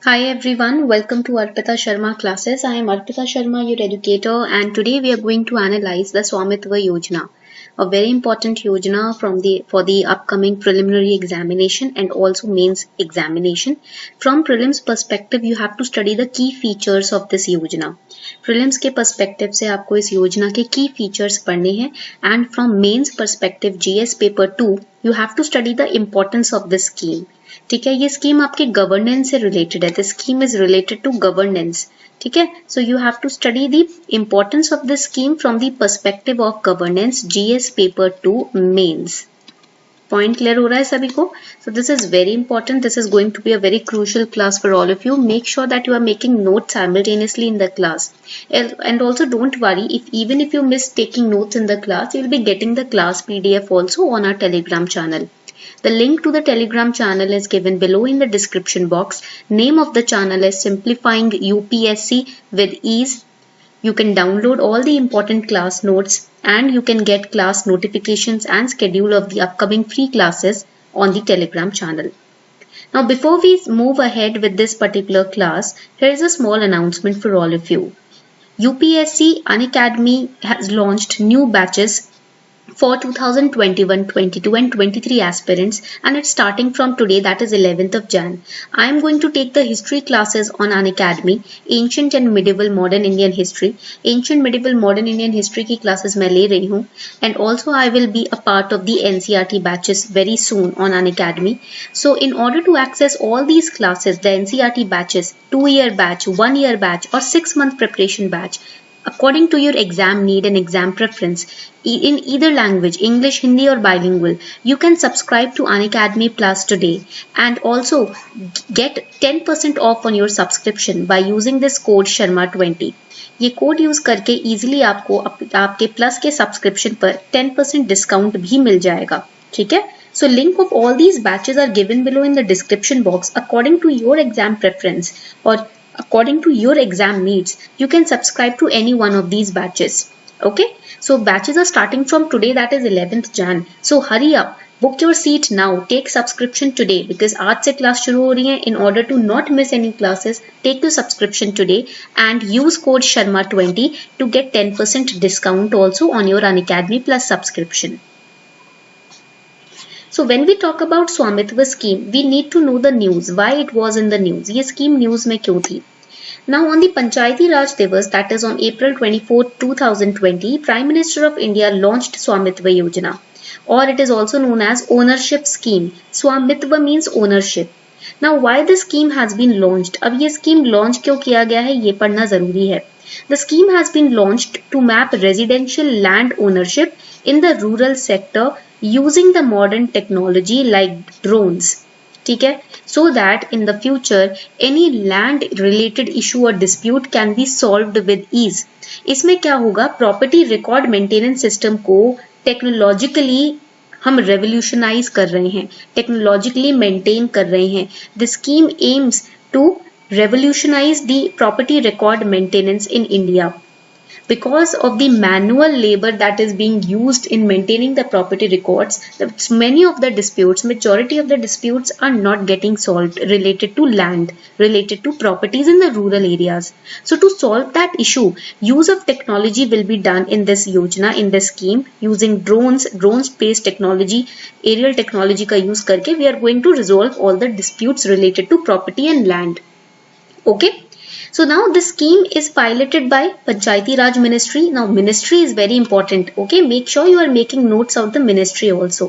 Hi everyone, welcome to Arpita Sharma classes. I am Arpita Sharma, your educator, and today we are going to analyze the Swamitva Yojana, a very important yojana for the upcoming preliminary examination and also mains examination. From prelims perspective, you have to study the key features of this yojana. Prelims के perspective से आपको इस योजना के key features पढ़ने हैं and from mains perspective GS paper 2 you have to study the importance of this scheme. ठीक है, ये स्कीम आपके गवर्नेंस से रिलेटेड है. The scheme is related to governance. ठीक है, so you have to study the importance of the scheme from the perspective of governance GS paper 2 mains. Point clear हो रहा है सभी को? So this is very important. This is going to be a very crucial class for all of you. Make sure that you are making notes simultaneously in the class, and also don't worry if even if you miss taking notes in the class, you will be getting the class PDF also on our Telegram channel. The link to the Telegram channel is given below in the description box. Name of the channel is Simplifying UPSC with Ease. You can download all the important class notes and you can get class notifications and schedule of the upcoming free classes on the Telegram channel. Now before we move ahead with this particular class, here is a small announcement for all of you. UPSC Unacademy has launched new batches for 2021, 22 and 23 aspirants, and it's starting from today, that is 11th of Jan. I am going to take the history classes on Unacademy, ancient and medieval modern Indian history. Ancient medieval modern Indian history की classes मैं ले रही हूँ, and also I will be a part of the NCERT batches very soon on Unacademy. So in order to access all these classes, the NCERT batches, 2-year batch, 1-year batch or 6-month preparation batch, according to your exam need and exam preference, in either language, English, Hindi or bilingual, you can subscribe to Unacademy Plus today and also get 10% off on your subscription by using this code Sharma20. ये code use करके easily आपको आपके plus के subscription पर 10% discount भी मिल जाएगा. ठीक है, so link of all these batches are given below in the description box. According to your exam preference or according to your exam needs, you can subscribe to any one of these batches. Okay, so batches are starting from today, that is 11th Jan. So hurry up, book your seat now, take subscription today because आज से class शुरू हो रही है. In order to not miss any classes, take the subscription today and use code Sharma20 to get 10% discount also on your Unacademy Plus subscription. So when we talk about Swamitva scheme, we need to know the news, why it was in the news. ये scheme news में क्यों थी? Now on the Panchayati Raj Divas, that is on April 24, 2020, Prime Minister of India launched Swamitva Yojana, or it is also known as ownership scheme. Swamitva means ownership. Now why this scheme has been launched? अब ये scheme launch क्यों किया गया है ये पढ़ना जरूरी है. The scheme has been launched to map residential land ownership in the rural sector using the modern technology like drones. ठीक है, so that in the future any land related issue or dispute can be solved with ease. इसमें क्या होगा, property record maintenance system को technologically हम revolutionise कर रहे हैं, टेक्नोलॉजिकली मेंटेन कर रहे हैं. The scheme aims to revolutionize the property record maintenance in India. Because of the manual labor that is being used in maintaining the property records, many of the disputes, majority of the disputes are not getting solved related to land, related to properties in the rural areas. So to solve that issue, use of technology will be done in this yojana, in this scheme, using drone-based technology, aerial technology का use करके we are going to resolve all the disputes related to property and land. Okay, so now this scheme is piloted by Panchayati Raj Ministry. Now ministry is very important. Okay, make sure you are making notes of the ministry also.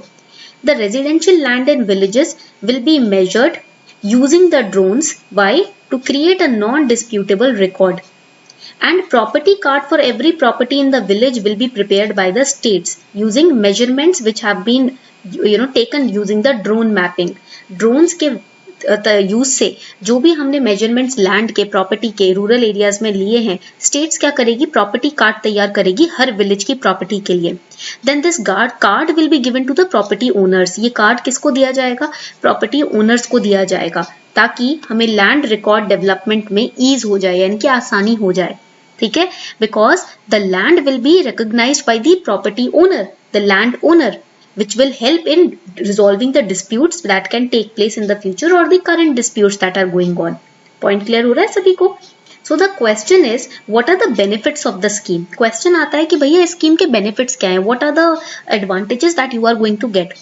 The residential land in villages will be measured using the drones. Why? To create a non-disputable record. And property card for every property in the village will be prepared by the states using measurements which have been taken using the drone mapping. Drones के use से जो भी हमने measurements land के, property के, rural areas में लिए हैं, स्टेट्स क्या करेगी, प्रॉपर्टी कार्ड तैयार करेगी हर विलेज की प्रॉपर्टी के लिए. Then this card will be given to the property owners. ये कार्ड किसको दिया जाएगा, प्रॉपर्टी ओनर्स को दिया जाएगा, ताकि हमें लैंड रिकॉर्ड डेवलपमेंट में ईज हो जाए, यानी कि आसानी हो जाए. ठीक है, because the land will be recognised by the property owner, the land owner, which will help in resolving the disputes that can take place in the future or the current disputes that are going on. Point clear हो रहा है सभी को? So the question is what are the benefits of the scheme. Question आता है कि भैया इस स्कीम के बेनिफिट्स क्या हैं, what are the advantages that you are going to get.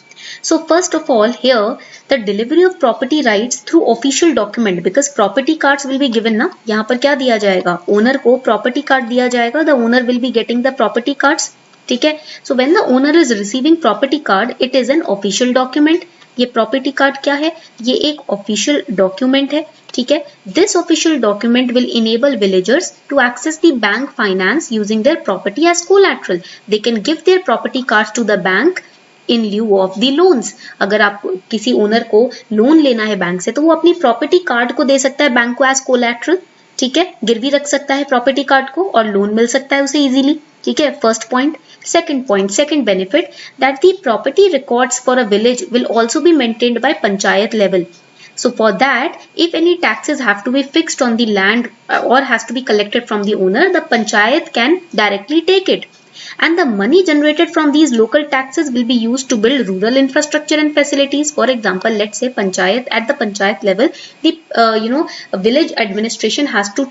So first of all, here the delivery of property rights through official document, because property cards will be given ना, यहाँ पर क्या दिया जाएगा, owner को property card दिया जाएगा, the owner will be getting the property cards. ठीक है. So when the owner is receiving property card, it is an official document. ये property card क्या है, ये एक official document है. ठीक है. This official document will enable villagers to access the bank finance using their property as collateral. They can give their property cards to the bank in lieu of the loans. अगर आप किसी owner को loan लेना है bank से तो वो अपनी प्रॉपर्टी कार्ड को दे सकता है बैंक को एज कोलैटरल. ठीक है. गिरवी रख सकता है प्रॉपर्टी कार्ड को और लोन मिल सकता है उसे इजीली. ठीक है. First point. Second benefit that the property records for a village will also be maintained by panchayat level. So for that, if any taxes have to be fixed on the land or has to be collected from the owner, the panchayat can directly take it. And the money generated from these local taxes will be used to build rural infrastructure and facilities. For example, let's say panchayat, at the panchayat level, the village administration has to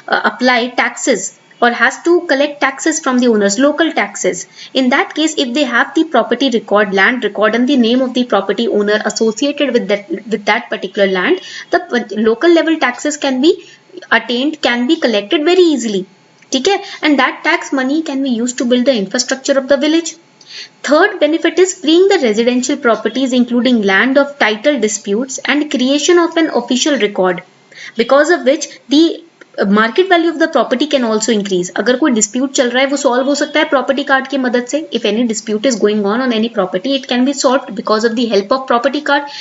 apply taxes or has to collect taxes from the owners, local taxes. In that case, if they have the property record, land record and the name of the property owner associated with that particular land, the local level taxes can be attained, can be collected very easily. ठीक है. And that tax money can be used to build the infrastructure of the village. Third benefit is freeing the residential properties including land of title disputes and creation of an official record, because of which the market value of the property can also increase. अगर कोई dispute चल रहा है वो solve हो सकता है property card की मदद से. If any dispute is going on any property, it can be solved because of the help of property card.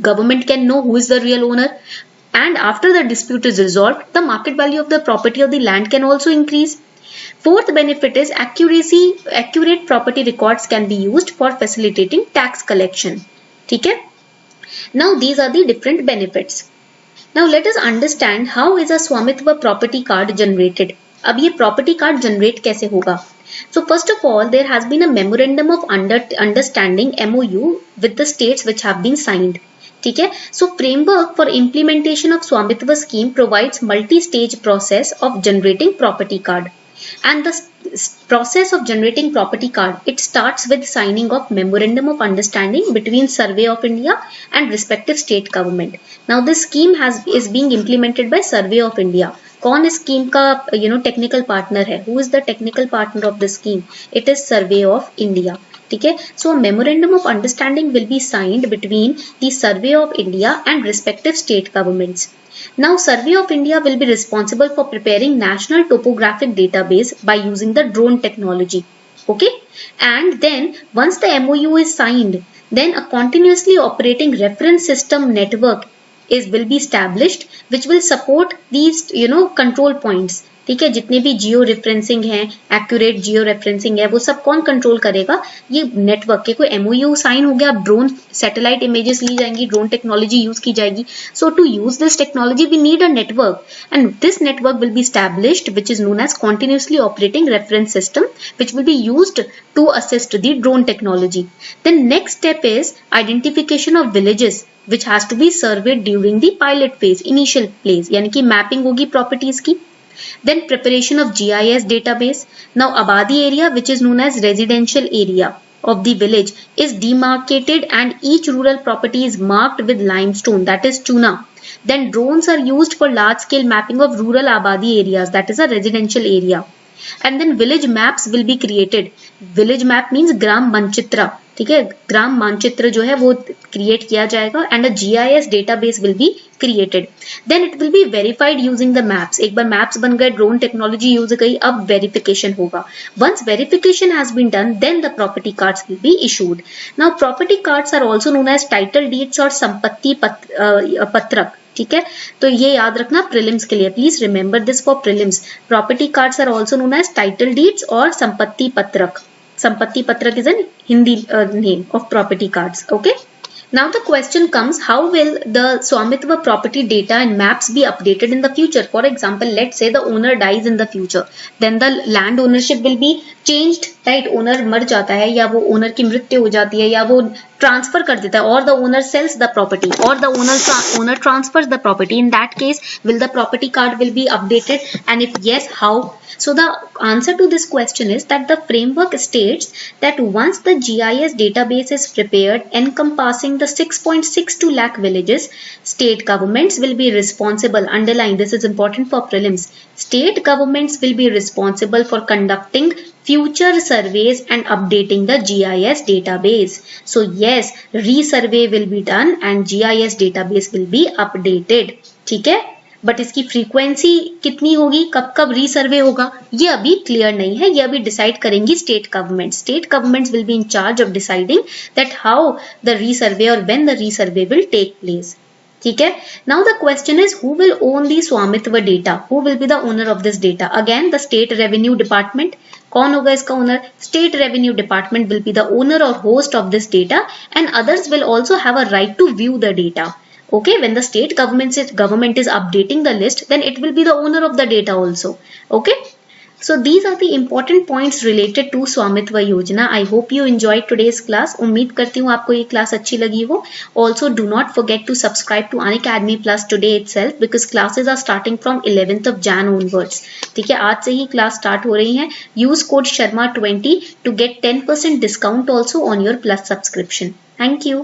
Government can know who is the real owner. And after the dispute is resolved, the market value of the property or the land can also increase. Fourth benefit is accurate property records can be used for facilitating tax collection. ठीक है. Now these are the different benefits. Now let us understand how is a स्वामित्व property card generated. अब ये property card generate कैसे होगा? So first of all, there has been a memorandum of understanding MOU with the states which have been signed. ठीक है. So framework for implementation of स्वामित्व scheme provides multi-stage process of generating property card. And the process of generating property card, it starts with signing of memorandum of understanding between Survey of India and respective state government. Now this scheme is being implemented by Survey of India. कौन इस scheme का technical partner है? Who is the technical partner of the scheme? It is Survey of India. ठीक है. So a memorandum of understanding will be signed between the Survey of India and respective state governments. Now Survey of India will be responsible for preparing national topographic database by using the drone technology. Okay. And then once the MOU is signed, then a continuously operating reference system network will be established which will support these control points. ठीक है. जितने भी geo referencing है, accurate geo referencing है, वो सब कौन control करेगा? ये नेटवर्क के. कोई एमओयू साइन हो गया, ड्रोन सैटेलाइट इमेजेस ली जाएंगी, ड्रोन टेक्नोलॉजी यूज की जाएगी. So to use this technology we need a network and this network will be established which is known as continuously operating reference system which will be used to assist the drone technology. Then next step is identification of villages which has to be surveyed during the pilot phase, initial phase, यानी कि mapping होगी properties की. Then preparation of GIS database. Now Abadi area, which is known as residential area of the village, is demarcated and each rural property is marked with limestone, that is chuna. Then drones are used for large scale mapping of rural Abadi areas, that is a residential area. And then village maps will be created. Village map means ग्राम मानचित्र. ठीक है. ग्राम मानचित्र जो है वो create किया जाएगा and a GIS database will be created. Then it will be verified using the maps. एक बार maps बन गए, drone technology use गई, अब verification होगा. Once verification has been done, then the property cards will be issued. Now property cards are also known as title deeds और संपत्ति पत्रक. ठीक है. तो ये याद रखना प्रीलिम्स के लिए. Please remember this for prelims. Property cards are also known as title deeds और sampatti patrak. Sampatti patrak is an Hindi name of property cards. Okay. Now the question comes, how will the Swamitva property data and maps be updated in the future? For example, let's say the owner dies in the future, then the land ownership will be changed, right? Owner मर जाता है या वो owner की मृत्यु हो जाती है या वो ट्रांसफर कर देता है, और the owner sells the property, और the owner transfers the property, in that case will the property card will be updated, and if yes, how? So the answer to this question is that the framework states that once the GIS database is prepared encompassing the 6.62 lakh villages, state governments will be responsible, underline this is important for prelims, state governments will be responsible for conducting future surveys and updating the GIS database. So yes, resurvey will be done and GIS database will be updated. ठीक है, but इसकी frequency कितनी होगी, कब कब रीसर्वे होगा, ये अभी क्लियर नहीं है, ये अभी डिसाइड करेंगी state government. State governments will be in charge of deciding that how the resurvey और when the resurvey will take place. ठीक है. Now the question is who will own the Svamitva data, who will be the owner of this data. Again the state revenue department. कौन होगा इसका owner? State revenue department will be the owner और host of this data, and others will also have a right to view the data. Okay, when the state government is updating the list, then it will be the owner of the data also. Okay, so these are the important points related to स्वामित्व योजना. I hope you enjoyed today's class. उम्मीद करती हूँ आपको ये class अच्छी लगी हो. Also do not forget to subscribe to Unacademy Plus today itself because classes are starting from 11th of Jan onwards. ठीक है, आज से ही क्लास स्टार्ट हो रही है. Use code Sharma 20 to get 10% discount also on your Plus subscription. Thank you.